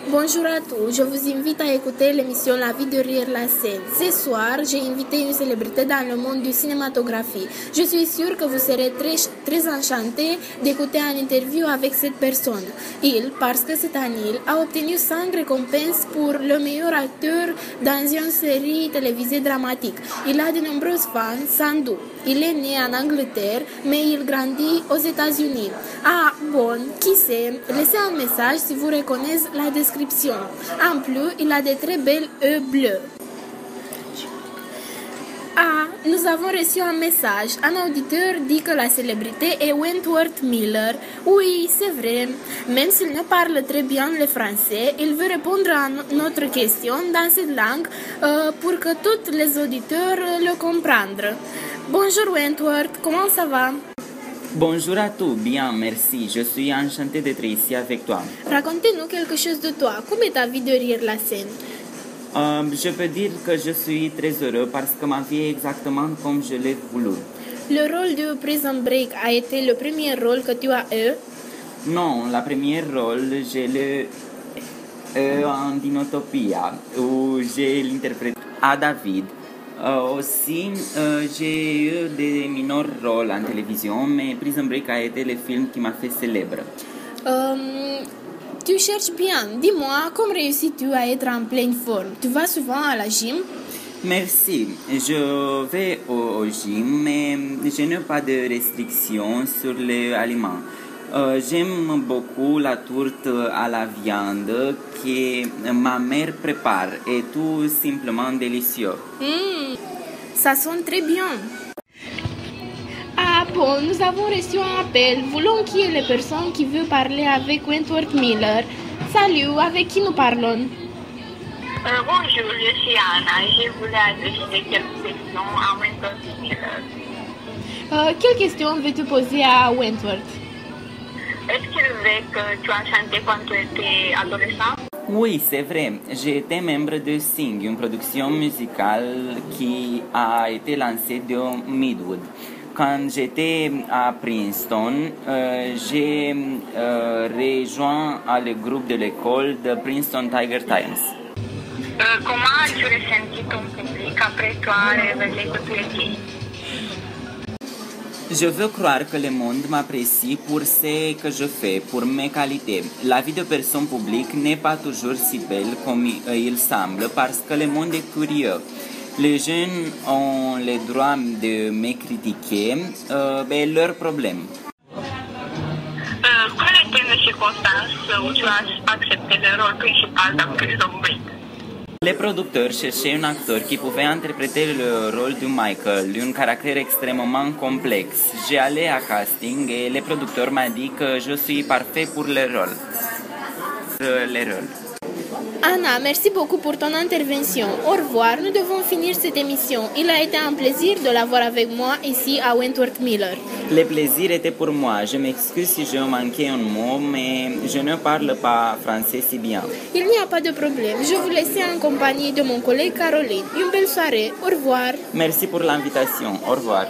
Bonjour à tous, je vous invite à écouter l'émission La vie derrière la scène. Ce soir, j'ai invité une célébrité dans le monde du cinématographie. Je suis sûre que vous serez très enchantés d'écouter une interview avec cette personne. Il, parce que cette année, a obtenu 5 récompenses pour le meilleur acteur dans une série télévisée dramatique. Il a de nombreux fans, sans doute. Il est né en Angleterre, mais il grandit aux États-Unis. Ah, bon, qui sait, laissez un message si vous reconnaissez la description. En plus, il a de très belles yeux bleus. Ah, nous avons reçu un message. Un auditeur dit que la célébrité est Wentworth Miller. Oui, c'est vrai. Même s'il ne parle très bien le français, il veut répondre à notre question dans cette langue pour que tous les auditeurs le comprennent. Bonjour Wentworth, comment ça va? Bonjour à tous, bien, merci. Je suis enchanté d'être ici avec toi. Racontez-nous quelque chose de toi. Comment est ta vie derrière la scène? Je peux dire que je suis très heureux parce que ma vie est exactement comme je l'ai voulu. Le rôle de Prison Break a été le premier rôle que tu as eu? Non, la première rôle, j'ai le en Dinotopia, où j'ai l'interprète à David. Aussi, j'ai eu des mineurs rôles en télévision, mais Prison Break a été le film qui m'a fait célèbre. Tu cherches bien. Dis-moi, comment réussis-tu à être en pleine forme? Tu vas souvent à la gym? Merci. Je vais au gym, mais je n'ai pas de restrictions sur les aliments. J'aime beaucoup la tourte à la viande que ma mère prépare et tout simplement délicieux. Ça sonne très bien. Ah bon, nous avons reçu un appel. Voulons qui est la personne qui veut parler avec Wentworth Miller. Salut, avec qui nous parlons? Bonjour, je suis Anna et je voulais adresser quelques questions à Wentworth Miller. Quelle question veux-tu poser à Wentworth? Est-ce qu'il est vrai que tu as chanté quand tu étais adolescent? Oui, c'est vrai. J'ai été membre de Sing, une production musicale qui a été lancée de Midwood. Quand j'étais à Princeton, j'ai rejoint le groupe de l'école de Princeton Tiger Times. Comment as-tu ressenti ton public après toi révélé que tu étais? Je veux croire que le monde m'apprécie pour ce que je fais, pour mes qualités. La vie de personne publique n'est pas toujours si belle comme il semble parce que le monde est curieux. Les jeunes ont le droit de me critiquer, mais leur problème. Quelles étaient les circonstances où tu as accepté le rôle principal dans Prison Break? Les producteurs cherchaient un acteur qui pouvait interpréter le rôle de Michael, un caractère extrêmement complexe. J'ai allé à casting et le producteur m'a dit que je suis parfait pour le rôle. Anna, merci beaucoup pour ton intervention. Au revoir, nous devons finir cette émission. Il a été un plaisir de l'avoir avec moi ici à Wentworth Miller. Le plaisir était pour moi. Je m'excuse si je manquais un mot, mais je ne parle pas français si bien. Il n'y a pas de problème. Je vous laisse en compagnie de mon collègue Caroline. Une belle soirée. Au revoir. Merci pour l'invitation. Au revoir.